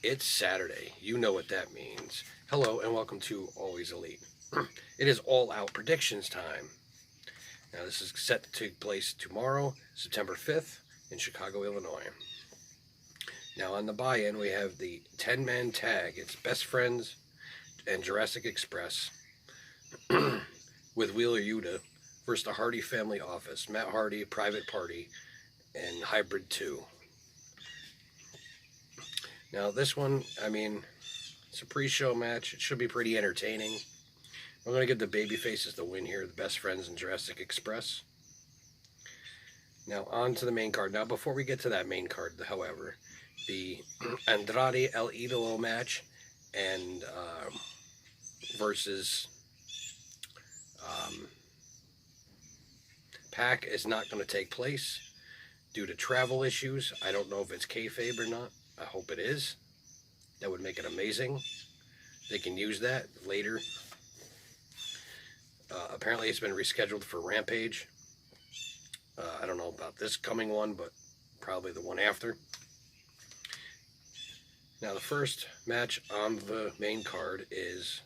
It's Saturday. You know what that means. Hello and welcome to Always Elite. It is all out predictions time. Now, this is set to take place tomorrow, September 5th, in Chicago, Illinois. Now, on the buy in, we have the 10-man tag. It's Best Friends and Jurassic Express with Wheeler Yuta versus the Hardy Family Office, Matt Hardy, Private Party, and Hybrid 2. Now, this one, it's a pre-show match. It should be pretty entertaining. We're going to give the babyfaces the win here, the Best Friends and Jurassic Express. Now, on to the main card. Now, before we get to that main card, however, the Andrade El Idolo match and versus Pac is not going to take place due to travel issues. I don't know if it's kayfabe or not. I hope it is. That would make it amazing. They can use that later. Apparently it's been rescheduled for Rampage. I don't know about this coming one, but probably the one after. Now, the first match on the main card is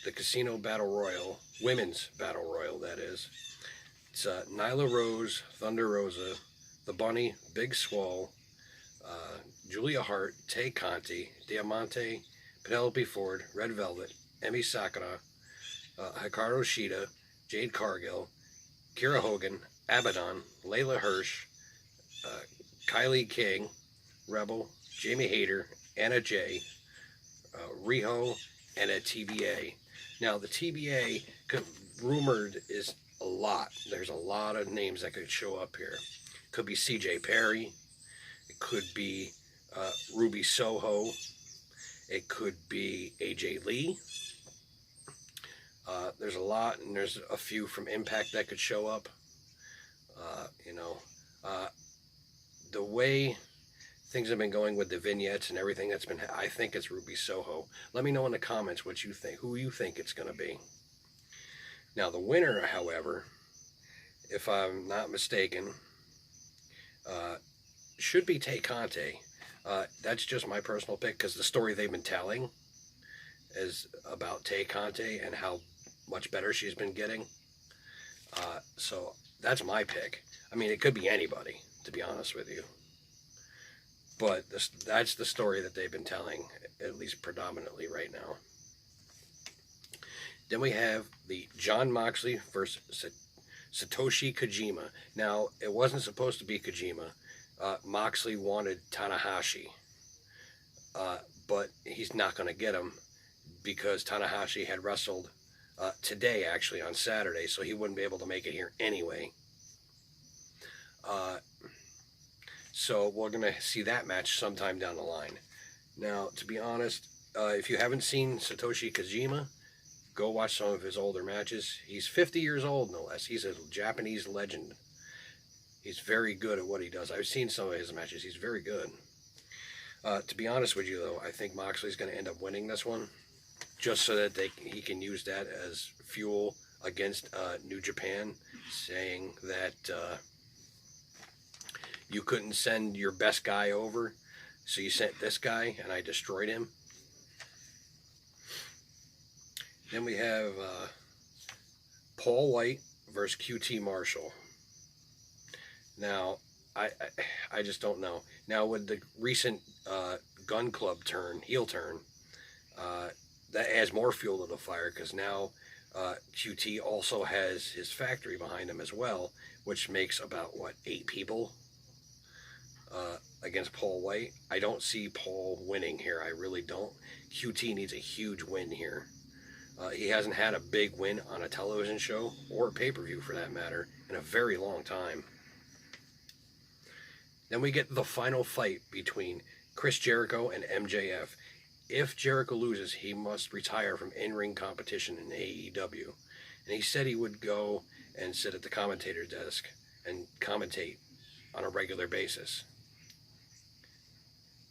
the Casino Battle Royal, Women's Battle Royal, that is. It's Nyla Rose, Thunder Rosa, The Bunny, Big Swole, Julia Hart, Tay Conti, Diamante, Penelope Ford, Red Velvet, Emi Sakura, Hikaru Shida, Jade Cargill, Kira Hogan, Abaddon, Layla Hirsch, Kylie King, Rebel, Jamie Hayter, Anna Jay, Riho, and a TBA. Now, the TBA rumored is a lot. There's a lot of names that could show up here. Could be CJ Perry. It could be Ruby Soho. It could be AJ Lee. There's a lot, and there's a few from Impact that could show up. The way things have been going with the vignettes and everything I think it's Ruby Soho. Let me know in the comments what you think, who you think it's going to be. Now, the winner, however, if I'm not mistaken, should be Tay Conti. That's just my personal pick because the story they've been telling is about Tay Conti and how much better she's been getting. So that's my pick. It could be anybody, to be honest with you. But that's the story that they've been telling, at least predominantly right now. Then we have the Jon Moxley versus Satoshi Kojima. Now, it wasn't supposed to be Kojima. Moxley wanted Tanahashi. But he's not going to get him because Tanahashi had wrestled today, actually, on Saturday, so he wouldn't be able to make it here anyway. So we're going to see that match sometime down the line. Now, to be honest, if you haven't seen Satoshi Kojima, go watch some of his older matches. He's 50 years old, no less. He's a Japanese legend. He's very good at what he does. I've seen some of his matches. He's very good. To be honest with you, though, I think Moxley's going to end up winning this one, just so that he can use that as fuel against New Japan, saying that you couldn't send your best guy over, so you sent this guy, and I destroyed him. Then we have Paul White versus QT Marshall. Now, I just don't know. Now, with the recent Gun Club heel turn, that adds more fuel to the fire because now QT also has his factory behind him as well, which makes about, 8 people against Paul White. I don't see Paul winning here. I really don't. QT needs a huge win here. He hasn't had a big win on a television show, or a pay-per-view for that matter, in a very long time. Then we get the final fight between Chris Jericho and MJF. If Jericho loses, he must retire from in-ring competition in AEW. And he said he would go and sit at the commentator desk and commentate on a regular basis.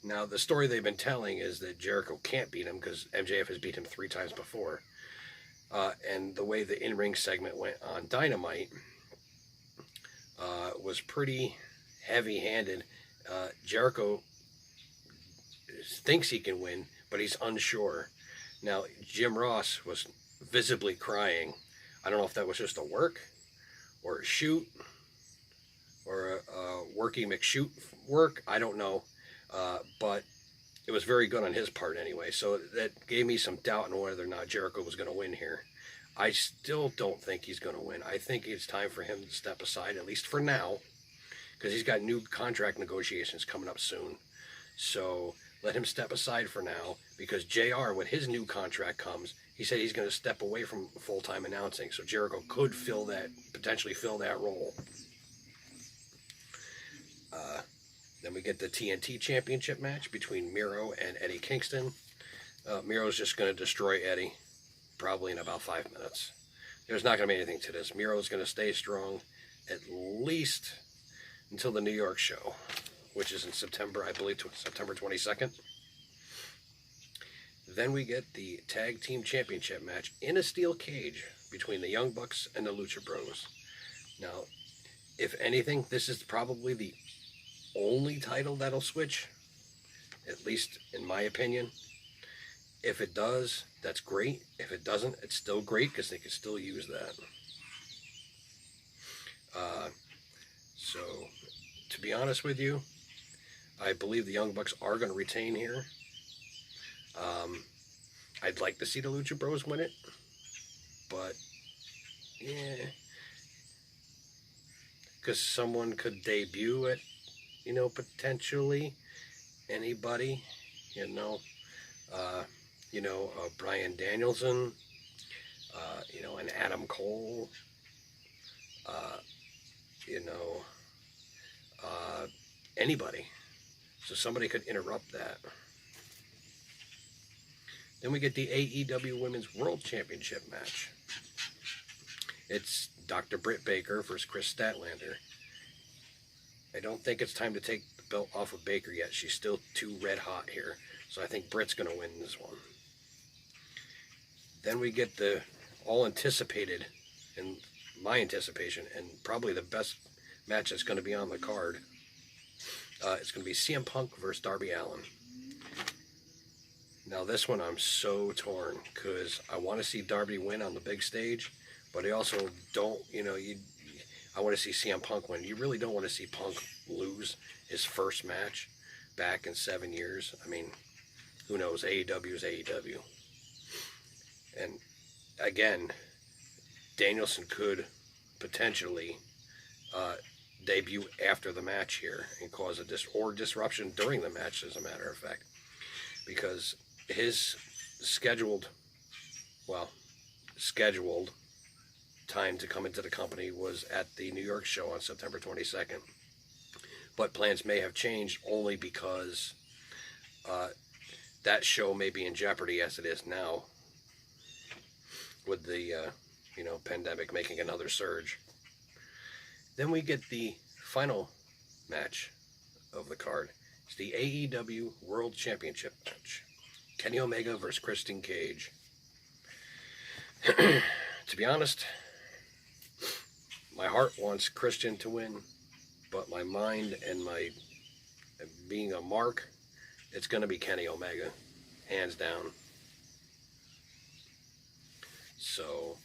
Now, the story they've been telling is that Jericho can't beat him because MJF has beat him 3 times before. And the way the in-ring segment went on Dynamite was pretty heavy-handed. Jericho thinks he can win, but he's unsure. Now, Jim Ross was visibly crying. I don't know if that was just a work or a shoot or a worky McShoot work. I don't know. But it was very good on his part anyway. So that gave me some doubt on whether or not Jericho was going to win here. I still don't think he's going to win. I think it's time for him to step aside, at least for now, because he's got new contract negotiations coming up soon. So let him step aside for now, because JR, when his new contract comes, he said he's going to step away from full-time announcing. So Jericho could potentially fill that role. Then we get the TNT Championship match between Miro and Eddie Kingston. Miro's just going to destroy Eddie, probably in about 5 minutes. There's not going to be anything to this. Miro's going to stay strong at least until the New York show, which is in September, I believe, September 22nd. Then we get the Tag Team Championship match in a steel cage between the Young Bucks and the Lucha Bros. Now, if anything, this is probably the only title that'll switch, at least in my opinion. If it does, that's great. If it doesn't, it's still great, because they can still use that. So, to be honest with you, I believe the Young Bucks are going to retain here. I'd like to see the Lucha Bros win it, but yeah, because someone could debut it, potentially anybody, Bryan Danielson, an Adam Cole, anybody. So somebody could interrupt that. Then we get the AEW Women's World Championship match. It's Dr. Britt Baker versus Chris Statlander. I don't think it's time to take the belt off of Baker yet. She's still too red hot here. So I think Britt's going to win this one. Then we get the all-anticipated, in my anticipation, and probably the best match that's going to be on the card. It's going to be CM Punk versus Darby Allin. Now this one I'm so torn, because I want to see Darby win on the big stage, but I also don't, I want to see CM Punk win. You really don't want to see Punk lose his first match back in 7 years. I mean, who knows? AEW is AEW. And again, Danielson could potentially debut after the match here and cause a disruption during the match, as a matter of fact, because his scheduled time to come into the company was at the New York show on September 22nd. But plans may have changed only because that show may be in jeopardy as it is now, with the pandemic making another surge. Then we get the final match of the card. It's the AEW World Championship match. Kenny Omega versus Christian Cage. To be honest, my heart wants Christian to win, but my mind and my being a mark, it's going to be Kenny Omega, hands down. So,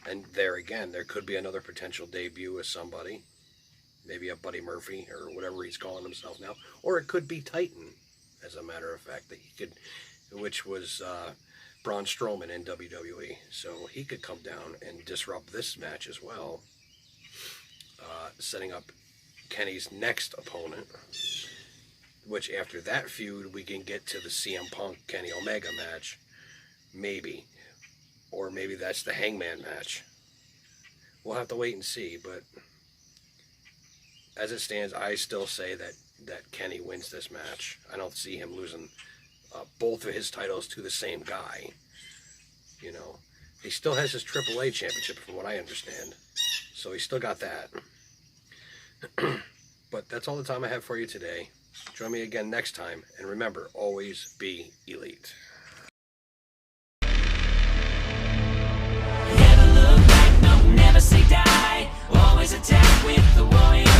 and there again, there could be another potential debut of somebody, maybe a Buddy Murphy or whatever he's calling himself now, or it could be Titan, as a matter of fact, that he could, which was Braun Strowman in WWE. So he could come down and disrupt this match as well, setting up Kenny's next opponent, which after that feud, we can get to the CM Punk Kenny Omega match, maybe. Or maybe that's the Hangman match. We'll have to wait and see, but as it stands, I still say that Kenny wins this match. I don't see him losing both of his titles to the same guy. He still has his AAA championship, from what I understand. So he's still got that. But that's all the time I have for you today. Join me again next time, and remember, always be elite. Never look back, no, never say die. Always attack with the warrior.